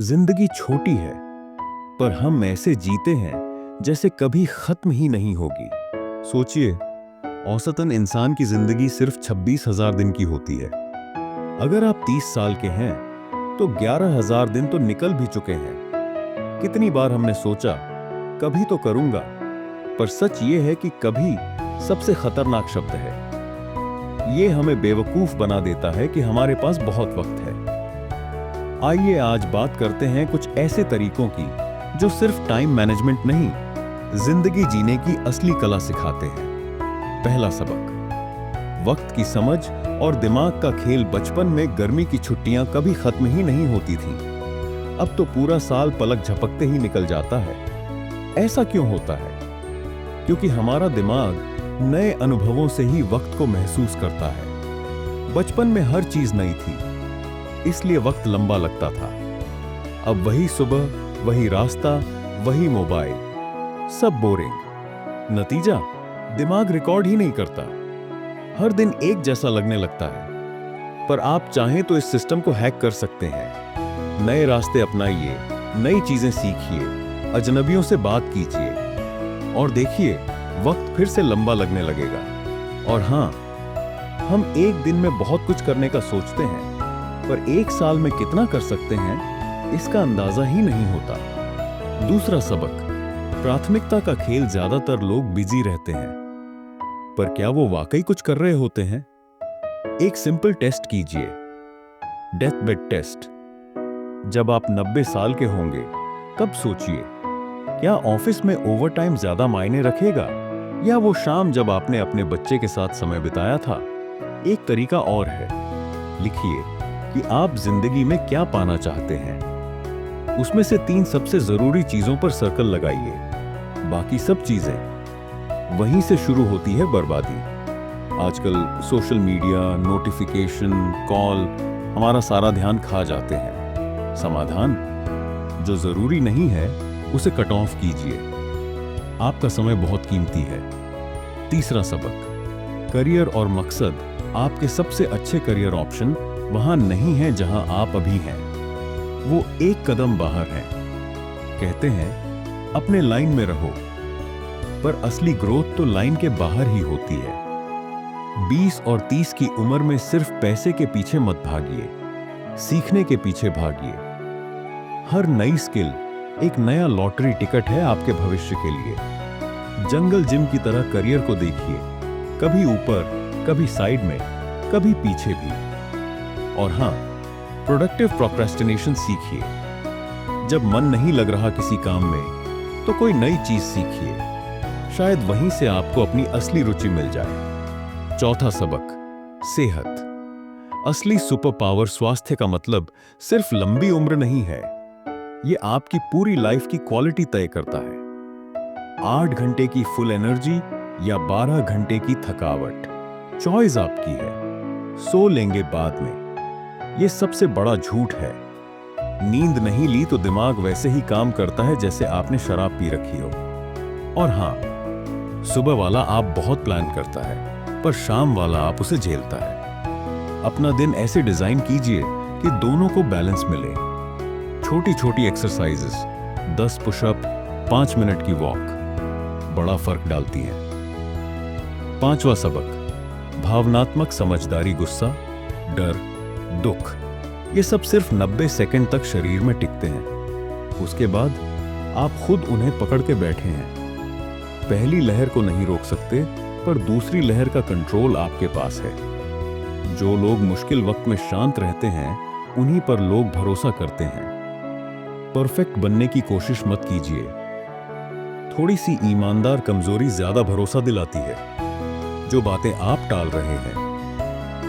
जिंदगी छोटी है, पर हम ऐसे जीते हैं जैसे कभी खत्म ही नहीं होगी। सोचिए, औसतन इंसान की जिंदगी सिर्फ 26,000 दिन की होती है। अगर आप 30 साल के हैं तो 11,000 दिन तो निकल भी चुके हैं। कितनी बार हमने सोचा कभी तो करूंगा, पर सच ये है कि कभी सबसे खतरनाक शब्द है। ये हमें बेवकूफ बना देता है कि हमारे पास बहुत वक्त है। आइए आज बात करते हैं कुछ ऐसे तरीकों की जो सिर्फ टाइम मैनेजमेंट नहीं, जिंदगी जीने की असली कला सिखाते हैं। पहला सबक, वक्त की समझ और दिमाग का खेल। बचपन में गर्मी की छुट्टियां कभी खत्म ही नहीं होती थीं। अब तो पूरा साल पलक झपकते ही निकल जाता है। ऐसा क्यों होता है? क्योंकि हमारा दिमाग नए अनुभवों से ही वक्त को महसूस करता है। बचपन में हर चीज नई थी, इसलिए वक्त लंबा लगता था। अब वही सुबह, वही रास्ता, वही मोबाइल, सब बोरिंग। नतीजा, दिमाग रिकॉर्ड ही नहीं करता। हर दिन एक जैसा लगने लगता है। पर आप चाहें तो इस सिस्टम को हैक कर सकते हैं। नए रास्ते अपनाइए, नई चीजें सीखिए, अजनबियों से बात कीजिए और देखिए, वक्त फिर से लंबा लगने लगेगा। और हां, हम एक दिन में बहुत कुछ करने का सोचते हैं, पर एक साल में कितना कर सकते हैं इसका अंदाजा ही नहीं होता। दूसरा सबक, प्राथमिकता का खेल। ज्यादातर लोग बिजी रहते हैं, पर क्या वो वाकई कुछ कर रहे होते हैं? एक सिंपल टेस्ट कीजिए, डेथ बेड टेस्ट। जब आप 90 साल के होंगे, कब सोचिए, क्या ऑफिस में ओवरटाइम ज्यादा मायने रखेगा या वो शाम जब आपने अपने बच्चे के साथ समय बिताया था? एक तरीका और है, लिखिए कि आप जिंदगी में क्या पाना चाहते हैं। उसमें से 3 सबसे जरूरी चीजों पर सर्कल लगाइए। बाकी सब चीजें, वहीं से शुरू होती है बर्बादी। आजकल सोशल मीडिया, नोटिफिकेशन, कॉल हमारा सारा ध्यान खा जाते हैं। समाधान, जो जरूरी नहीं है उसे कट ऑफ कीजिए। आपका समय बहुत कीमती है। तीसरा सबक, करियर और मकसद। आपके सबसे अच्छे करियर ऑप्शन वहां नहीं है जहां आप अभी हैं, वो एक कदम बाहर हैं। कहते हैं अपने लाइन में रहो, पर असली ग्रोथ तो लाइन के बाहर ही होती है। 20 और 30 की उम्र में सिर्फ पैसे के पीछे मत भागिए, सीखने के पीछे भागिए। हर नई स्किल एक नया लॉटरी टिकट है आपके भविष्य के लिए। जंगल जिम की तरह करियर को देखिए, कभी ऊपर, कभी साइड में, कभी पीछे भी। और हां, प्रोडक्टिव प्रोक्रेस्टिनेशन सीखिए। जब मन नहीं लग रहा किसी काम में, तो कोई नई चीज सीखिए। शायद वहीं से आपको अपनी असली रुचि मिल जाए। चौथा सबक, सेहत। असली सुपर पावर स्वास्थ्य का मतलब सिर्फ लंबी उम्र नहीं है, ये आपकी पूरी लाइफ की क्वालिटी तय करता है। 8 घंटे की फुल एनर्जी या 12 घंटे की थकावट, चॉइस आपकी है। सो लेंगे बाद में, ये सबसे बड़ा झूठ है। नींद नहीं ली तो दिमाग वैसे ही काम करता है जैसे आपने शराब पी रखी हो। और हां, सुबह वाला आप बहुत प्लान करता है, पर शाम वाला आप उसे झेलता है। अपना दिन ऐसे डिजाइन कीजिए कि दोनों को बैलेंस मिले। छोटी छोटी एक्सरसाइजेस, 10 पुशअप, 5 मिनट की वॉक, बड़ा फर्क डालती हैं। पांचवा सबक, भावनात्मक समझदारी। गुस्सा, डर, दुख, ये सब सिर्फ 90 सेकंड तक शरीर में टिकते हैं। उसके बाद आप खुद उन्हें पकड़ के बैठे हैं। पहली लहर को नहीं रोक सकते, पर दूसरी लहर का कंट्रोल आपके पास है। जो लोग मुश्किल वक्त में शांत रहते हैं, उन्हीं पर लोग भरोसा करते हैं। परफेक्ट बनने की कोशिश मत कीजिए। थोड़ी सी ईमानदार कमजोरी ज्यादा भरोसा दिलाती है। जो बातें आप टाल रहे हैं,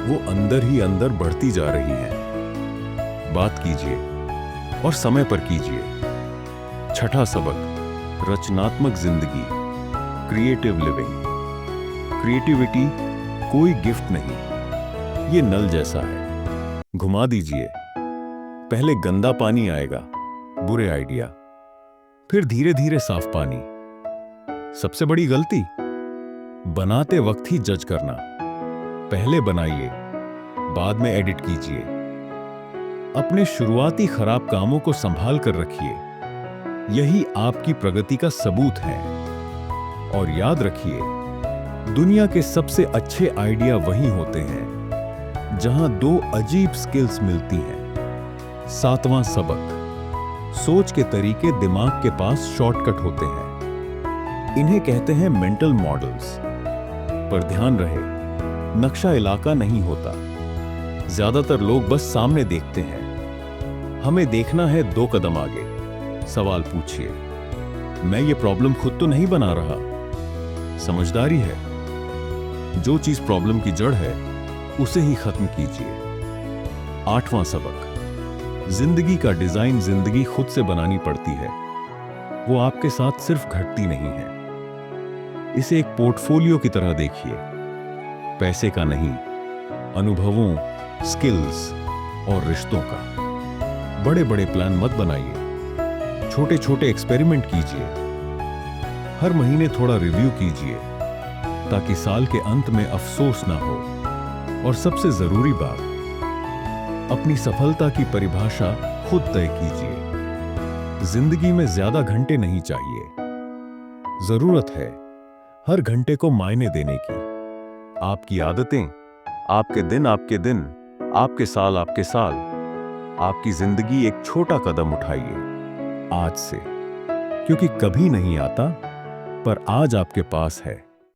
वो अंदर ही अंदर बढ़ती जा रही हैं। बात कीजिए और समय पर कीजिए। छठा सबक, रचनात्मक जिंदगी, क्रिएटिव लिविंग। क्रिएटिविटी कोई गिफ्ट नहीं, ये नल जैसा है। घुमा दीजिए, पहले गंदा पानी आएगा, बुरे आइडिया, फिर धीरे धीरे साफ पानी। सबसे बड़ी गलती, बनाते वक्त ही जज करना। पहले बनाइए, बाद में एडिट कीजिए। अपने शुरुआती खराब कामों को संभाल कर रखिए। यही आपकी प्रगति का सबूत है। और याद रखिए, दुनिया के सबसे अच्छे आइडिया वही होते हैं जहां दो अजीब स्किल्स मिलती हैं। 7वां सबक, सोच के तरीके दिमाग के पास शॉर्टकट होते हैं। इन्हें कहते हैं मेंटल मॉडल्स। पर ध्यान रहे, नक्शा इलाका नहीं होता। ज्यादातर लोग बस सामने देखते हैं। हमें देखना है 2 कदम आगे। सवाल पूछिए, मैं ये प्रॉब्लम खुद तो नहीं बना रहा? समझदारी है। जो चीज प्रॉब्लम की जड़ है उसे ही खत्म कीजिए। 8वां सबक, जिंदगी का डिजाइन जिंदगी खुद से बनानी पड़ती है। वो आपके साथ सिर्फ घटती नहीं है। इसे एक पोर्टफोलियो की तरह देखिए। पैसे का नहीं, अनुभवों, स्किल्स और रिश्तों का। बड़े बड़े प्लान मत बनाइए, छोटे छोटे एक्सपेरिमेंट कीजिए। हर महीने थोड़ा रिव्यू कीजिए ताकि साल के अंत में अफसोस ना हो। और सबसे जरूरी बात, अपनी सफलता की परिभाषा खुद तय कीजिए। जिंदगी में ज्यादा घंटे नहीं चाहिए, जरूरत है हर घंटे को मायने देने की। आपकी आदतें, आपके दिन, आपके साल, आपकी जिंदगी। एक छोटा कदम उठाइए आज से, क्योंकि कभी नहीं आता, पर आज आपके पास है।